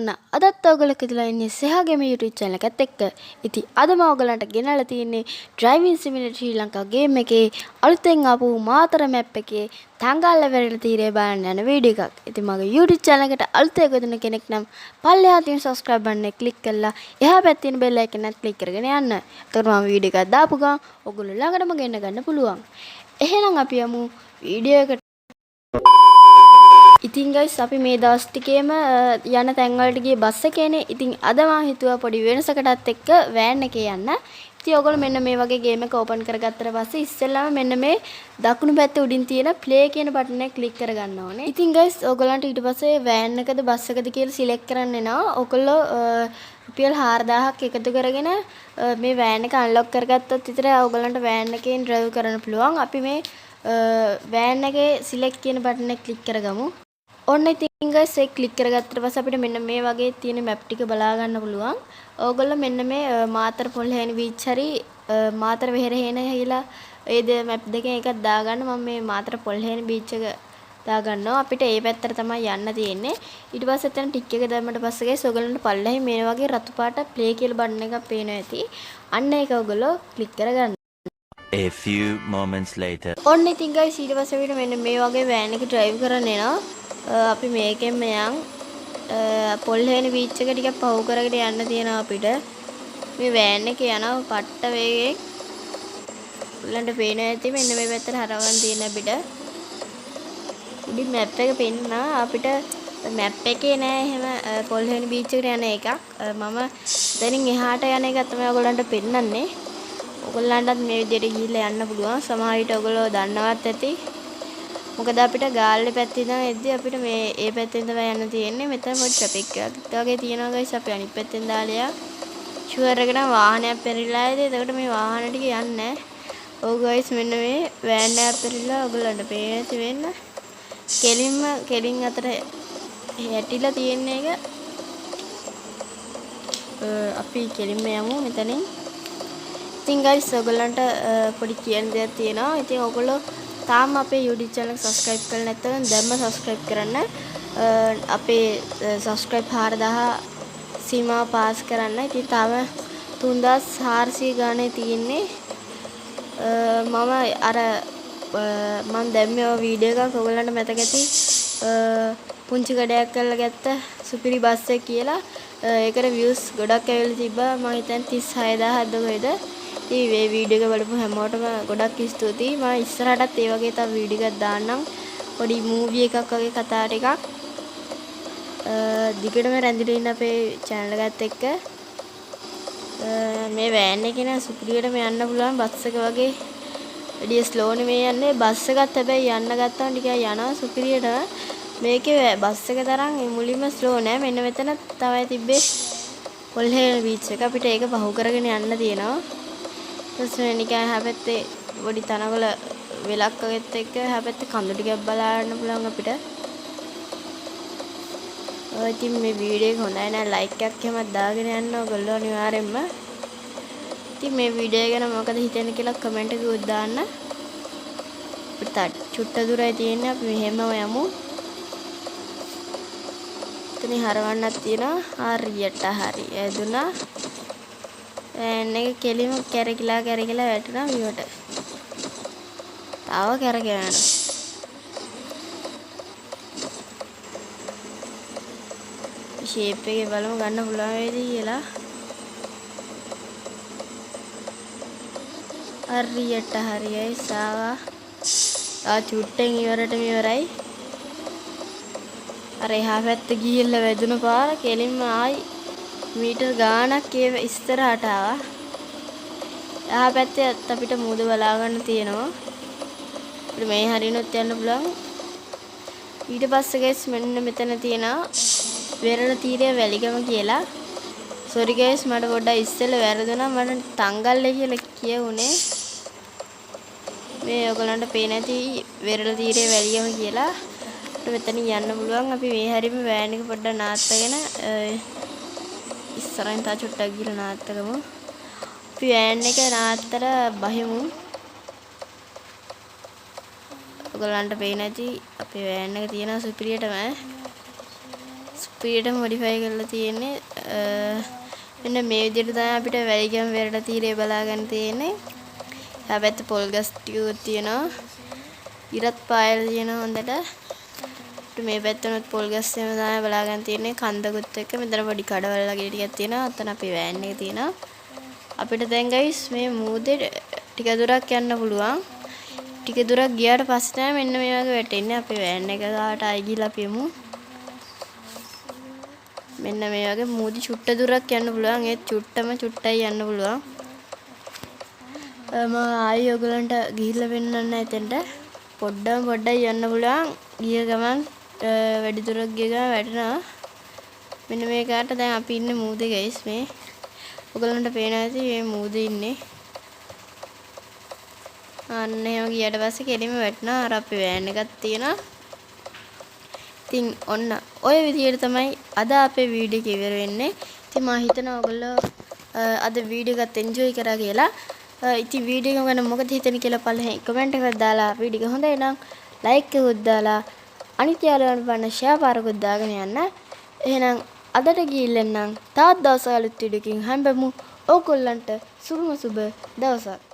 ඔන්න අදත් ඔයගොල්ලෝ ඉදලා ඉන්නේ සෙහාගේම YouTube channel එකත් එක්ක. ඉතින් අද මම ඔයගලන්ට ගෙනල්ලා තියෙන්නේ Driving Simulator ශ්‍රී ලංකා game එකේ අලුතෙන් ආපු මාතර map එකේ තංගල්ල වෙරළ තීරය බලන්න යන වීඩියෝ එකක්. ඉතින් මගේ YouTube channel එකට අලුතෙන් එකතුන කෙනෙක් නම් පල්ලෙහා තියෙන subscribe button එක click කරලා එහා පැත්තේ තියෙන bell icon එකත් click කරගෙන යන්න. එතකොට මම වීඩියෝ එකක් දාපු ගමන් ඔයගොල්ලෝ ළඟටම ගෙන්න ගන්න පුළුවන්. එහෙනම් අපි යමු වීඩියෝ එකට. ඉතින් guys අපි මේ දවස් ටිකේම යන තැන් වලට ගියේ බස් එකේනේ. ඉතින් අද මම හිතුවා පොඩි වෙනසකටත් එක්ක වෑන් එකේ යන්න. ඉතින් ඔයගොල්ලෝ මෙන්න මේ වගේ ගේම් එක ඕපන් කරගත්තට පස්සේ ඉස්සෙල්ලාම මෙන්න මේ දකුණු පැත්තේ උඩින් තියෙන play කියන බටන් එක ක්ලික් කරගන්න ඕනේ. ඉතින් guys ඔයගොල්ලන්ට ඊට පස්සේ වෑන් එකද බස් එකද කියලා සිලෙක්ට් කරන්න එනවා. ඔයගොල්ලෝ රුපියල් 4000ක් එකතු කරගෙන මේ වෑන් එක අන්ලොක් කරගත්තොත් විතරයි ඔයගොල්ලන්ට වෑන් එකෙන් ඩ්‍රයිව් කරන්න පුළුවන්. අපි මේ වෑන් එකේ සිලෙක්ට් කියන බටන් එක ක්ලික් කරගමු. ඔන්න ඉතින් guys ඒක ක්ලික් කරගත්තට පස්සේ අපිට මෙන්න මේ වගේ තියෙන මැප් ටික බලා ගන්න පුළුවන්. ඕගොල්ලෝ මෙන්න මේ මාතර පොල්හේන බීච් හරි මාතර වෙහෙරහේන කියලා ඒ මැප් දෙකෙන් එකක් දාගන්න. මම මේ මාතර පොල්හේන බීච් එක දාගන්නවා. අපිට ඒ පැත්තට තමයි යන්න තියෙන්නේ. ඊට පස්සේ එතන ටික් එක දැම්මට පස්සේ guys ඕගොල්ලන්ට පල්ලෙහි මේ වගේ රතු පාට ප්ලේ කියලා බටන් එකක් පේනවා ඇති. අන්න ඒක ඕගොල්ලෝ ක්ලික් කරගන්න. A few moments later. ඔන්න ඉතින් guys ඊට පස්සේ අපිට මෙන්න මේ වගේ වෑන් එක ඩ්‍රයිව් කරන්න එනවා. අපි මේකෙන් යන් පොල්හේන බීච් එක ටිකක් පහු කරගෙන යන්න තියෙනවා අපිට. මේ වෑන් එකේ යනවා පට්ට වේගෙන්. උලන්ට පේන ඇති මෙන්න මේ පැත්තට හරවන්න තියෙන අපිට. උඩින් මැප් එක පෙන්නා අපිට මැප් එකේ නෑ එහෙම පොල්හේන බීච් එකට යන එකක්. මම දැනින් එහාට යන එක තමයි ඔයගොල්ලන්ට පෙන්නන්නේ. ඔයගොල්ලන්ටත් මේ විදිහට ගිහිල්ලා යන්න පුළුවන්. සමහර විට ඔයගොල්ලෝ දන්නවත් ඇති. මොකද අපිට ගාල්ලේ පැත්තේ ඉඳන් එද්දි අපිට මේ ඒ පැත්තෙන් තමයි යන්න තියෙන්නේ. මෙතන පොඩි ට්‍රැෆික් එකක් වගේ තියෙනවා guys. අපි අනිත් පැත්තෙන් දාලා ෂුවර් එක නම් වාහනයක් පෙරිලා ඇති. එතකොට මේ වාහන ටික යන්නේ නැහැ. ඔව් guys මෙන්න මේ වෑන් එකක් පෙරිලා ඔයගොල්ලන්ට පේන ඇති වෙන්න. කෙලින් අතර හැටිලා තියෙන එක අපි කෙලින්ම යමු මෙතනින්. ඉතින් guys ඔයගොල්ලන්ට පොඩි කියන්න දෙයක් තියෙනවා. ඉතින් ඔයගොල්ලෝ තාම අපේ YouTube channel එක subscribe කරලා නැත්නම් දැම්ම subscribe කරන්න. අපේ subscribe 4000 සීමාව පාස් කරන්න. ඉතින් තාම 3400 ගානේ තියෙන්නේ. මම දැම්මේ වීඩියෝ එකක් ඔයගොල්ලන්ට මතක ඇති. පුංචි කඩයක් කරලා ගත්ත සුපිරි බස් එක කියලා. ඒකට views ගොඩක් ඇවිල්ලා තිබ්බා. මම හිතන්නේ 36000ක්ද කොහෙද. ඉතින් මේ වීඩියෝ එක බලපු හැමෝටම ගොඩක් ස්තුතියි. මම ඉස්සරහටත් ඒ වගේ තව වීඩියෝ එකක් දාන්නම්. පොඩි මූවි එකක් වගේ කතා ටිකක්. දිගටම රැඳිලා ඉන්න අපේ channel එකත් එක්ක. මේ වෑන් එකේ නේ සුපිරියටම යන්න පුළුවන් බස් එක වගේ. වැඩි ස්ලෝ නෙමෙයි යන්නේ. බස් එකත් හැබැයි යන්න ගත්තාම ටිකක් යනවා සුපිරියටම. මේකේ බස් එක තරම් මුලින්ම ස්ලෝ නෑ. මෙන්න මෙතන තමයි තිබ්බේ පොල්හේන බීච් එක. අපිට ඒක පහු කරගෙන යන්න තියෙනවා. ඊපස්සේ නිකන් හැපැත්තේ පොඩි තනකොළ වෙලක් වගේත් එක්ක හැපැත්තේ කඳු ටිකක් බලාගන්න පුළුවන් අපිට. ඔය ඉතින් මේ වීඩියෝ එක හොඳයි නේද? ලයික් එකක් එහෙමත් දාගෙන යන්න ඔයගොල්ලෝ අනිවාර්යෙන්ම. ඉතින් මේ වීඩියෝ ගැන මොකද හිතෙන්නේ කියලා කමෙන්ට් එකකුත් දාන්න. අපිට චුට්ට දුරයි තියෙන්නේ. අපි මෙහෙම යමු. එතන හරවන්නක් තියෙනවා. හරියට හරි. ඇදුනා. වෑන් එක කෙලිම කැරකිලා වැටුණා විවට. තාම කැරගෙන යනවා. ෂේප් එකේ බලමු ගන්න පුළුවන් වේද කියලා. හරියට හරියයි සාවා. චුට්ටෙන් ඉවරටම ඉවරයි. අර එහා පැත්ත ගිහිල්ලා වැදුන පාර කෙලින්ම ආයි මීටර් ගාණක් ඒ ඉස්සරහට ආවා. එහා පැත්තේ අපිට මූද බලා ගන්න තියෙනවා. අපිට මේ හරිනොත් යන්න පුළුවන්. ඊට පස්සේ guys මෙන්න මෙතන තියෙනවා වෙරළ තීරය වැලිගම කියලා. sorry guys මට පොඩ්ඩක් ඉස්සෙල්ලා වැරදුනා. මට තංගල්ලේ කියලා කියුනේ. මේ ඔයගලන්ට පේන ඇති වෙරළ තීරය වැලිගම කියලා. අපිට මෙතනින් යන්න පුළුවන්. අපි මේ හැරිම වෑන් එක පොඩ්ඩක් නාත්තගෙන ඉස්සරහින් තා චුට්ටක් ගිහලා නාත්තගමු. අපි වෑන් එක නාත්තර බහිමු. ඔයගලන්ට පේන ඇති අපේ වෑන් එක තියෙන සුපිරියටම. ස්පීඩ් මොඩිෆයි කරලා තියෙන්නේ. මෙන්න මේ විදිහට තමයි අපිට වැලිගම වෙරළ තීරය බලා ගන්න තියෙන්නේ. හැබැයි පොල් ගස් ටිකක් තියෙනවා. ඉරත් පායලා තියෙනවා හොඳට. මේ පැත්තනොත් පොල් ගස් එහෙම තමයි බලා ගන්න තියෙන්නේ කන්දකුත් එක්ක. මෙතන පොඩි කඩවල වගේ ටිකක් තියෙනවා. අතන අපේ වෑන් එක තියෙනවා. අපිට දැන් ගයිස් මේ මූදේ ටික දුරක් යන්න පුළුවන්. ටික දුරක් ගියාට පස්සේ තමයි මෙන්න මේ වගේ වැටෙන්නේ. අපේ වෑන් එක ගාට ආයි ගිහලා අපි යමු. මෙන්න මේ වගේ මූදි චුට්ට දුරක් යන්න පුළුවන්. ඒත් චුට්ටයි යන්න පුළුවන්. මම ආයි ඔයගලන්ට ගිහිල්ලා වෙන්නන්න එතෙන්ට පොඩ්ඩක් යන්න පුළුවන්. ගිය ගමන් වැඩි දුරක් ගිය ගමන් වැටෙනවා. මෙන්න මේ කාට දැන් අපි ඉන්නේ මූදේ ගයිස් මේ. ඔයගලන්ට පේනවා ඇති මේ මූදේ ඉන්නේ. අන්න එහෙම ගියට පස්සේ කෙලින්ම වැටෙනවා. අර අපේ වෑන් එකක් තියෙනවා. ඉතින් ඔන්න ඔය විදිහට තමයි අද අපේ වීඩියෝ එක ඉවර වෙන්නේ. ඉතින් මම හිතනවා ඔයගොල්ලෝ අද වීඩියෝ එකත් එන්ජොයි කරා කියලා. ඉතින් වීඩියෝ එක ගැන මොකද හිතන්නේ කියලා පළවෙනි කමෙන්ට් එකක් දාලා වීඩියෝ එක හොඳයි නම් ලයික් එකකුත් දාලා අනිත් යාළුවන්ට බලන්න ෂෙයා පාරකුත් දාගෙන යන්න. එහෙනම් අදට ගිහින් නම් තවත් දවසක අලුත් වීඩියෝ එකකින් හම්බෙමු. ඕගොල්ලන්ට සුබ දවසක්.